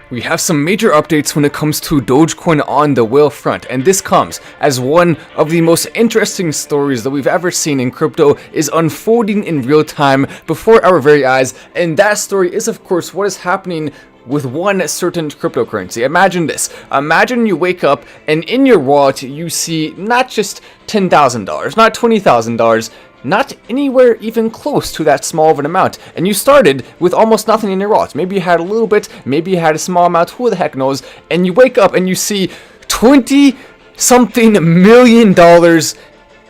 We have some major updates when it comes to Dogecoin on the whale front, and this comes as one of the most interesting stories that we've ever seen in crypto is unfolding in real time before our very eyes, and that story is of course what is happening with one certain cryptocurrency. Imagine this. Imagine you wake up and in your wallet you see not just $10,000, not $20,000, not anywhere even close to that small of an amount. And you started with almost nothing in your wallet. Maybe you had a little bit, maybe you had a small amount, who the heck knows. And you wake up and you see 20 something million dollars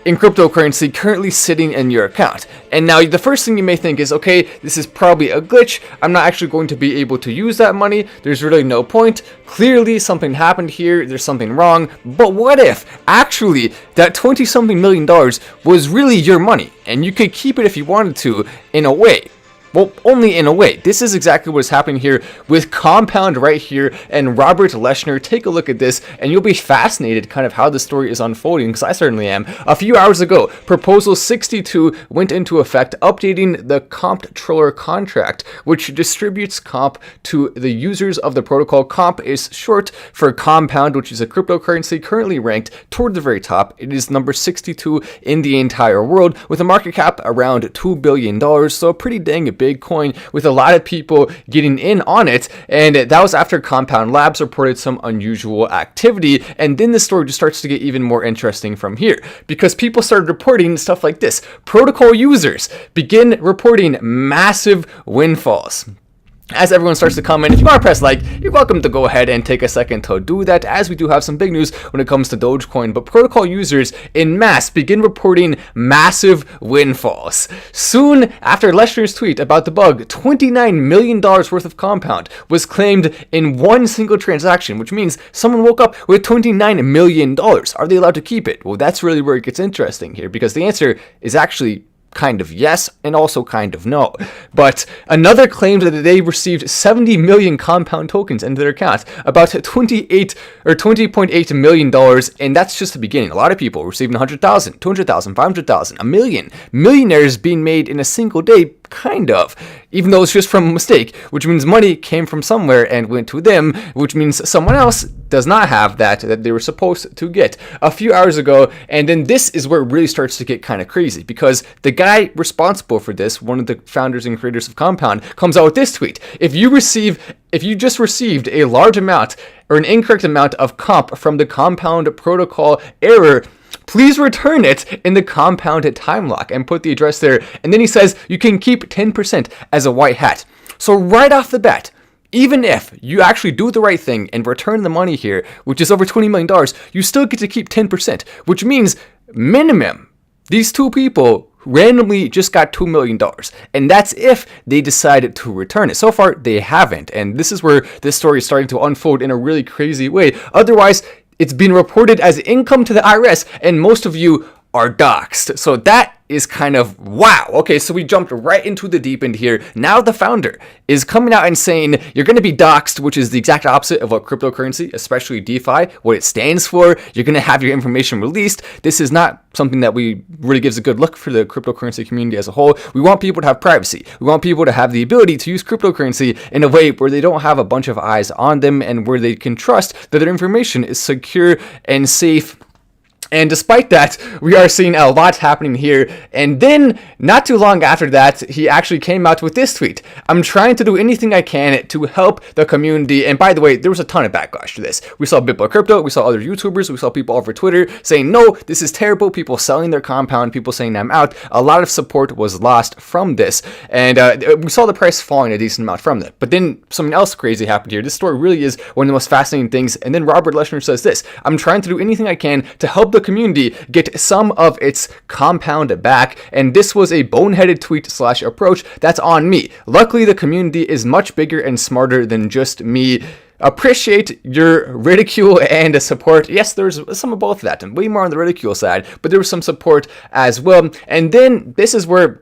in cryptocurrency currently sitting in your account. And now the first thing you may think is, okay, this is probably a glitch. I'm not actually going to be able to use that money. There's really no point. Clearly something happened here. There's something wrong. But what if actually that 20 something million dollars was really your money and you could keep it if you wanted to in a way? Well, only in a way. This is exactly what is happening here with Compound right here and Robert Leshner. Take a look at this and you'll be fascinated kind of how the story is unfolding, because I certainly am. A few hours ago, Proposal 62 went into effect, updating the comptroller contract, which distributes comp to the users of the protocol. Comp is short for Compound, which is a cryptocurrency currently ranked toward the very top. It is number 62 in the entire world with a market cap around $2 billion, so a pretty dang big coin with a lot of people getting in on it. And that was after Compound Labs reported some unusual activity. And then the story just starts to get even more interesting from here, because people started reporting stuff like this. Protocol users begin reporting massive windfalls. As everyone starts to comment, if you want to press like, you're welcome to go ahead and take a second to do that, as we do have some big news when it comes to Dogecoin. But protocol users in mass begin reporting massive windfalls. Soon after Leshner's tweet about the bug, $29 million worth of Compound was claimed in one single transaction, which means someone woke up with $29 million. Are they allowed to keep it? Well, that's really where it gets interesting here, because the answer is actually kind of yes and also kind of no. But another claimed that they received 70 million Compound tokens into their account, about 28 or $20.8 million, and that's just the beginning. A lot of people receiving 100,000, 200,000, 500,000, a million. Millionaires being made in a single day, kind of, even though it's just from a mistake, which means money came from somewhere and went to them, which means someone else does not have that they were supposed to get a few hours ago. And then this is where it really starts to get kind of crazy, because the guy responsible for this, one of the founders and creators of Compound, comes out with this tweet. If you just received a large amount or an incorrect amount of comp from the Compound protocol error, please return it in the Compound time lock, and put the address there. And then he says you can keep 10% as a white hat. So right off the bat, even if you actually do the right thing and return the money here, which is over $20 million, you still get to keep 10%, which means minimum, these two people randomly just got $2 million. And that's if they decided to return it. So far, they haven't. And this is where this story is starting to unfold in a really crazy way. Otherwise, it's been reported as income to the IRS, and most of you are doxxed. So that is kind of wow. Okay, so we jumped right into the deep end here. Now the founder is coming out and saying you're going to be doxxed, which is the exact opposite of what cryptocurrency, especially DeFi, what it stands for. You're going to have your information released. This is not something that we really gives a good look for the cryptocurrency community as a whole. We want people to have privacy. We want people to have the ability to use cryptocurrency in a way where they don't have a bunch of eyes on them, and where they can trust that their information is secure and safe. And despite that, we are seeing a lot happening here. And then, not too long after that, he actually came out with this tweet. I'm trying to do anything I can to help the community. And by the way, there was a ton of backlash to this. We saw Webull Crypto, we saw other YouTubers, we saw people over Twitter saying, no, this is terrible. People selling their Compound, people saying I'm out. A lot of support was lost from this. And we saw the price falling a decent amount from that. But then something else crazy happened here. This story really is one of the most fascinating things. And then Robert Leshner says this: I'm trying to do anything I can to help the community get some of its Compound back, and this was a boneheaded tweet / approach. That's on me. Luckily, the community is much bigger and smarter than just me. Appreciate your ridicule and support. Yes, there's some of both of that, and way more on the ridicule side, but there was some support as well. And then this is where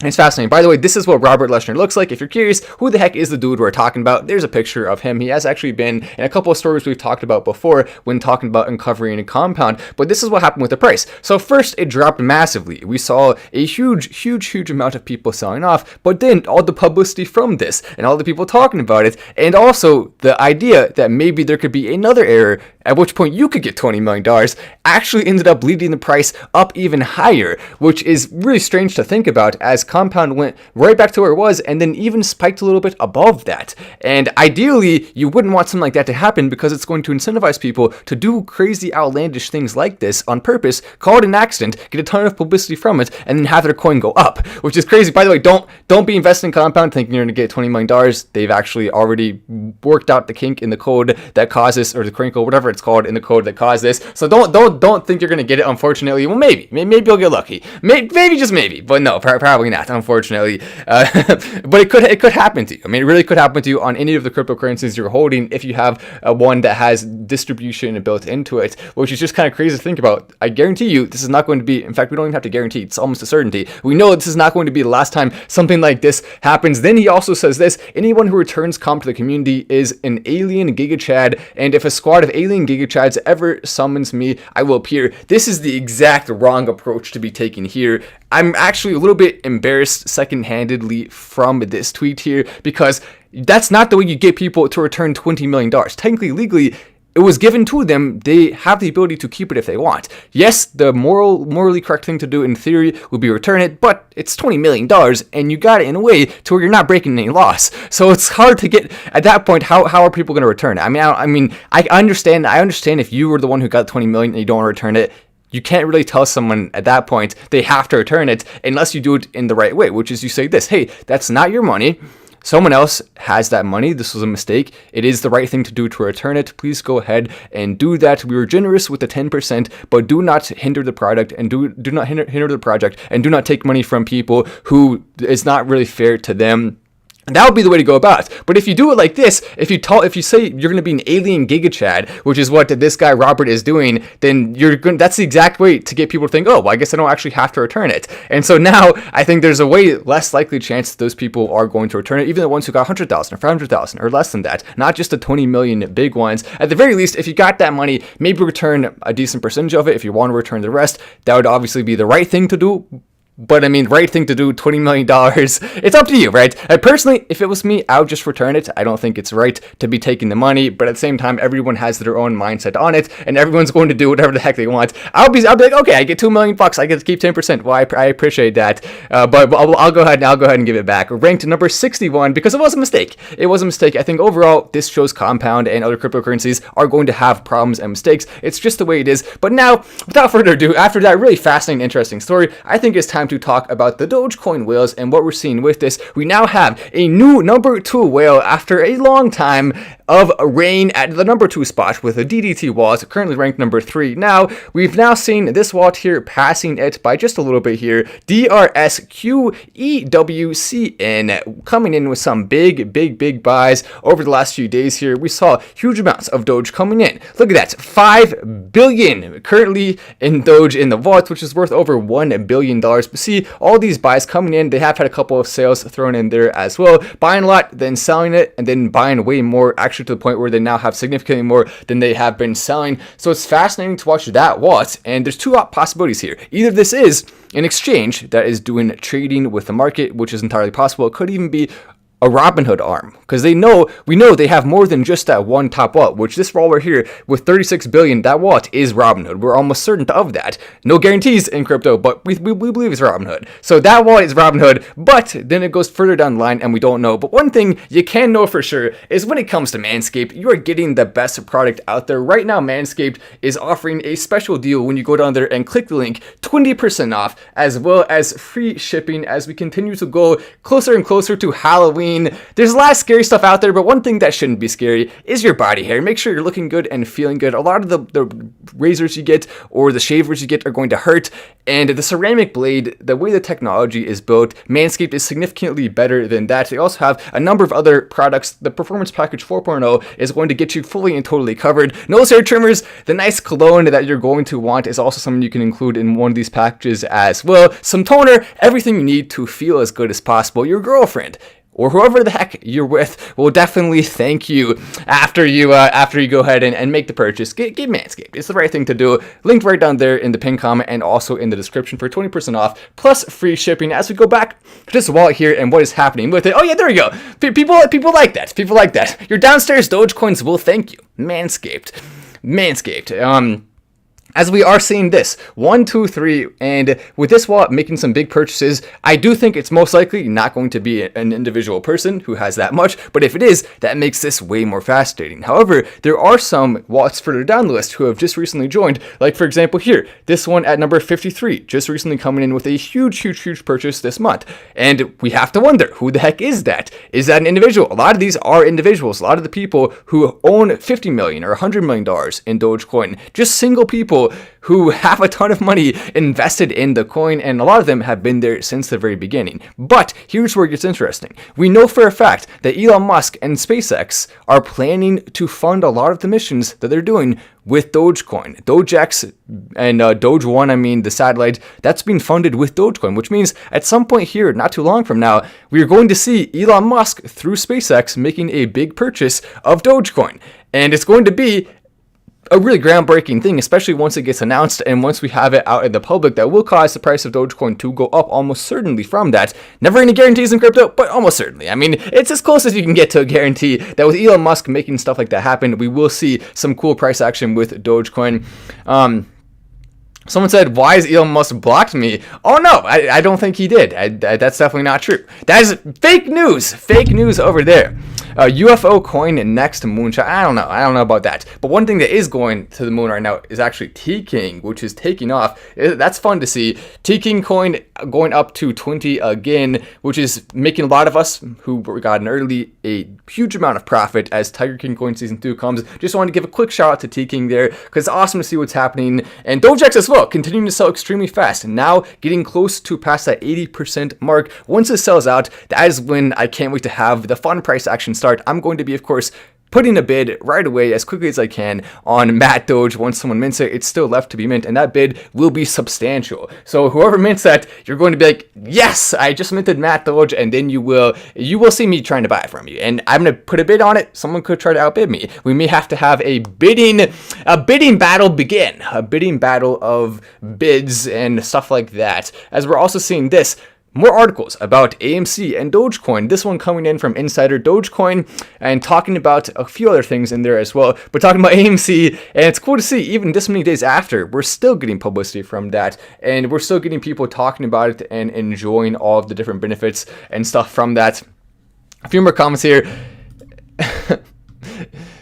It's fascinating. By the way, this is what Robert Leshner looks like. If you're curious, who the heck is the dude we're talking about? There's a picture of him. He has actually been in a couple of stories we've talked about before when talking about uncovering a compound. But this is what happened with the price. So first, it dropped massively. We saw a huge amount of people selling off. But then all the publicity from this and all the people talking about it, and also the idea that maybe there could be another error at which point you could get $20 million, actually ended up leading the price up even higher, which is really strange to think about, as compound went right back to where it was and then even spiked a little bit above that. And ideally, you wouldn't want something like that to happen, because it's going to incentivize people to do crazy outlandish things like this on purpose, call it an accident, get a ton of publicity from it, and then have their coin go up, which is crazy. By the way, don't be investing in compound thinking you're going to get $20 million. They've actually already worked out the kink in the code that causes, or the crinkle, whatever it's called in the code that caused this. So don't think you're going to get it, unfortunately. Well, maybe you'll get lucky. Maybe just maybe, but no, probably not, unfortunately. But it could happen to you. I mean, it really could happen to you on any of the cryptocurrencies you're holding if you have one that has distribution built into it, which is just kind of crazy to think about. I guarantee you this is not going to be, in fact, we don't even have to guarantee, it's almost a certainty. We know this is not going to be the last time something like this happens. Then he also says this: anyone who returns comp to the community is an alien Giga Chad, and if a squad of alien Giga Chads ever summons me, I will appear. This is the exact wrong approach to be taken here. I'm actually a little bit embarrassed second-handedly from this tweet here, because that's not the way you get people to return $20 million. Technically, legally, it was given to them. They have the ability to keep it if they want. Yes, the morally correct thing to do in theory would be return it, but it's $20 million, and you got it in a way to where you're not breaking any laws. So it's hard to get, at that point, how are people going to return it? I understand if you were the one who got $20 million and you don't want to return it. You can't really tell someone at that point they have to return it unless you do it in the right way, which is you say this: hey, that's not your money. Someone else has that money. This was a mistake. It is the right thing to do to return it. Please go ahead and do that. We were generous with the 10%, but do not hinder the product, and do not hinder the project, and do not take money from people who is not really fair to them. That would be the way to go about it. But if you do it like this, if you say you're going to be an alien Giga Chad, which is what this guy Robert is doing, then that's the exact way to get people to think, oh, well, I guess I don't actually have to return it. And so now I think there's a way less likely chance that those people are going to return it, even the ones who got 100,000 or 500,000 or less than that, not just the 20 million big ones. At the very least, if you got that money, maybe return a decent percentage of it. If you want to return the rest, that would obviously be the right thing to do. But I mean, right thing to do, $20 million, it's up to you, right? Personally, if it was me, I would just return it. I don't think it's right to be taking the money, but at the same time, everyone has their own mindset on it, and everyone's going to do whatever the heck they want. I'll be like, okay, I get $2 million, I get to keep 10%. Well, I appreciate that, but I'll go ahead and give it back. Ranked number 61 because it was a mistake. It was a mistake. I think overall, this shows compound and other cryptocurrencies are going to have problems and mistakes. It's just the way it is. But now, without further ado, after that really fascinating, interesting story, I think it's time to talk about the Dogecoin whales and what we're seeing with this. We now have a new number 2 whale after a long time of reign at the number 2 spot with a DDT wallet, currently ranked number 3. Now, we've now seen this wallet here passing it by just a little bit here. DRSQEWCN coming in with some big buys over the last few days here. We saw huge amounts of Doge coming in. Look at that, 5 billion currently in Doge in the vault, which is worth over $1 billion. But see, all these buys coming in, they have had a couple of sales thrown in there as well. Buying a lot, then selling it, and then buying way more, actually to the point where they now have significantly more than they have been selling. So it's fascinating to watch that wallet, and there's two possibilities here. Either this is an exchange that is doing trading with the market, which is entirely possible. It could even be a Robinhood arm, because we know they have more than just that one top wallet, which this wallet here with 36 billion, that wallet is Robinhood. We're almost certain of that. No guarantees in crypto, but we believe it's Robinhood. So that wallet is Robinhood, but then it goes further down the line and we don't know. But one thing you can know for sure is when it comes to Manscaped, you are getting the best product out there. Right now, Manscaped is offering a special deal when you go down there and click the link, 20% off, as well as free shipping as we continue to go closer and closer to Halloween. clean. There's a lot of scary stuff out there, but one thing that shouldn't be scary is your body hair. Make sure you're looking good and feeling good. A lot of the razors you get or the shavers you get are going to hurt, and the ceramic blade, the way the technology is built, Manscaped is significantly better than that. They also have a number of other products. The Performance Package 4.0 is going to get you fully and totally covered. Nose hair trimmers, the nice cologne that you're going to want is also something you can include in one of these packages as well. Some toner, everything you need to feel as good as possible. Your girlfriend or whoever the heck you're with will definitely thank you after you go ahead and make the purchase. Get Manscaped. It's the right thing to do. Linked right down there in the pinned comment and also in the description for 20% off plus free shipping. As we go back to this wallet here and what is happening with it. Oh yeah, there we go. People like that. People like that. Your downstairs Dogecoins will thank you. Manscaped. As we are seeing this, 1, 2, 3, and with this wallet making some big purchases, I do think it's most likely not going to be an individual person who has that much, but if it is, that makes this way more fascinating. However, there are some wallets further down the list who have just recently joined, like for example here, this one at number 53, just recently coming in with a huge purchase this month. And we have to wonder, who the heck is that? Is that an individual? A lot of these are individuals. A lot of the people who own $50 million or $100 million in Dogecoin, just single people who have a ton of money invested in the coin, and a lot of them have been there since the very beginning. But here's where it gets interesting. We know for a fact that Elon Musk and SpaceX are planning to fund a lot of the missions that they're doing with Dogecoin. DogeX and Doge 1, I mean the satellite, that's being funded with Dogecoin, which means at some point here, not too long from now, we are going to see Elon Musk through SpaceX making a big purchase of Dogecoin. And it's going to be a really groundbreaking thing, especially once it gets announced and once we have it out in the public, that will cause the price of Dogecoin to go up almost certainly from that. Never any guarantees in crypto, but almost certainly. I mean, it's as close as you can get to a guarantee that with Elon Musk making stuff like that happen, we will see some cool price action with Dogecoin. Someone said, why has Elon Musk blocked me? Oh no, I don't think he did. That's definitely not true. That is fake news over there. UFO coin next to moonshot. I don't know about that. But one thing that is going to the moon right now is actually T-King, which is taking off. That's fun to see. T-King coin going up to 20 again, which is making a lot of us who got an early a huge amount of profit as Tiger King coin season 2 comes. Just wanted to give a quick shout out to T-King there because it's awesome to see what's happening. And Dogecoin as well, continuing to sell extremely fast. And now getting close to past that 80% mark. Once it sells out, that is when I can't wait to have the fun price action start. I'm going to be, of course, putting a bid right away as quickly as I can on Matt Doge. Once someone mints it, it's still left to be mint, and that bid will be substantial. So whoever mints that, you're going to be like, yes, I just minted Matt Doge, and then you will see me trying to buy it from you. And I'm going to put a bid on it. Someone could try to outbid me. We may have to have a bidding battle begin, a bidding battle of bids and stuff like that. As we're also seeing this, more articles about AMC and Dogecoin. This one coming in from Insider Dogecoin and talking about a few other things in there as well. But talking about AMC, and it's cool to see even this many days after, we're still getting publicity from that. And we're still getting people talking about it and enjoying all of the different benefits and stuff from that. A few more comments here.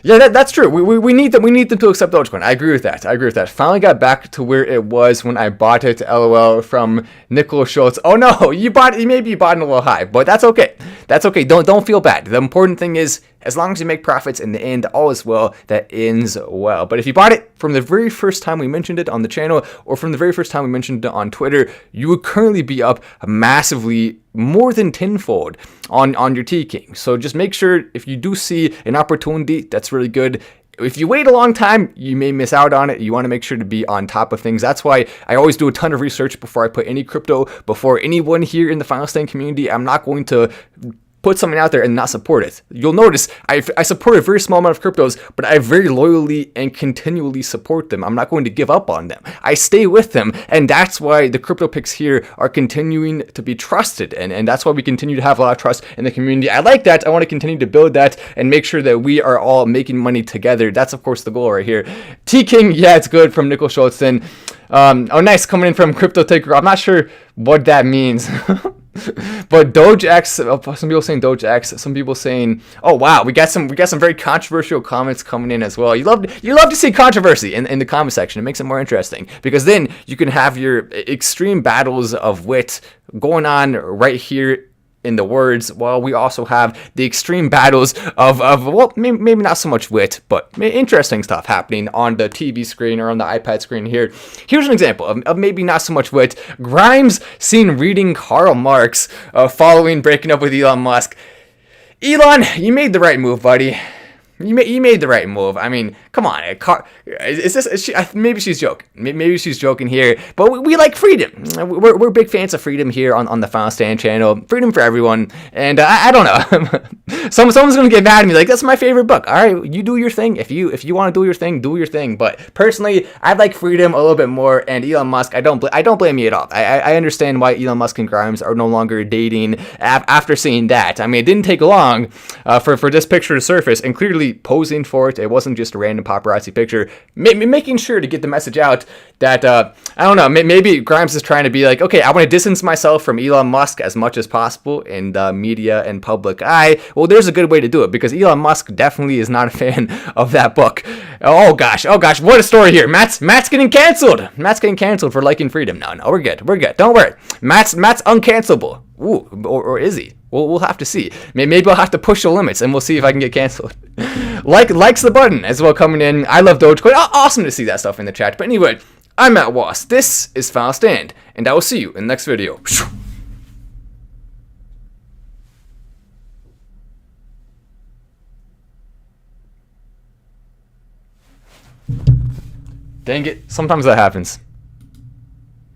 Yeah, that's true. We need them to accept Dogecoin. I agree with that. Finally got back to where it was when I bought it. LOL from Nicole Schultz. Oh no, maybe you bought it a little high, but that's okay. That's okay. Don't feel bad. The important thing is, as long as you make profits in the end, all is well that ends well. But if you bought it from the very first time we mentioned it on the channel, or from the very first time we mentioned it on Twitter, you would currently be up massively, more than tenfold on your T-King. So just make sure if you do see an opportunity, that's really good. If you wait a long time, you may miss out on it. You want to make sure to be on top of things. That's why I always do a ton of research before I put any crypto, before anyone here in the Final Stand community. I'm not going to put something out there and not support it. You'll notice I support a very small amount of cryptos, but I very loyally and continually support them. I'm not going to give up on them. I stay with them, and that's why the crypto picks here are continuing to be trusted, and that's why we continue to have a lot of trust in the community. I like that. I want to continue to build that and make sure that we are all making money together. That's, of course, the goal right here. T-King, yeah, it's good, from Nicole Schultz. Oh, nice, coming in from Crypto Taker. I'm not sure what that means. But DogeX, some people saying DogeX, some people saying, oh wow, we got some very controversial comments coming in as well. You love to see controversy in the comment section. It makes it more interesting because then you can have your extreme battles of wit going on right here in the words, while we also have the extreme battles of well, maybe not so much wit, but interesting stuff happening on the TV screen or on the iPad screen here. Here's an example of maybe not so much wit. Grimes seen reading Karl Marx following breaking up with Elon Musk. Elon, you made the right move, buddy. You made the right move. I mean, come on. Maybe she's joking. Maybe she's joking here. But we like freedom. We're big fans of freedom here on the Final Stand channel. Freedom for everyone. And I don't know. Someone's gonna get mad at me like, that's my favorite book. All right, you do your thing. If you want to do your thing, do your thing. But personally, I like freedom a little bit more. And Elon Musk, I don't blame you at all. I understand why Elon Musk and Grimes are no longer dating after seeing that. I mean, it didn't take long for this picture to surface, and clearly posing for it. It wasn't just a random paparazzi picture. Making sure to get the message out that I don't know. Maybe Grimes is trying to be like, okay, I want to distance myself from Elon Musk as much as possible in the media and public eye. Well, there's a good way to do it, because Elon Musk definitely is not a fan of that book. Oh gosh, what a story here. Matt's getting canceled. Matt's getting canceled for liking freedom. No, we're good. Don't worry. Matt's uncancelable. Ooh, or is he? We'll have to see. Maybe I'll have to push the limits, and we'll see if I can get canceled. Likes the button as well coming in. I love Dogecoin. Awesome to see that stuff in the chat. But anyway, I'm Matt Wass. This is Final Stand, and I will see you in the next video. Dang it, sometimes that happens.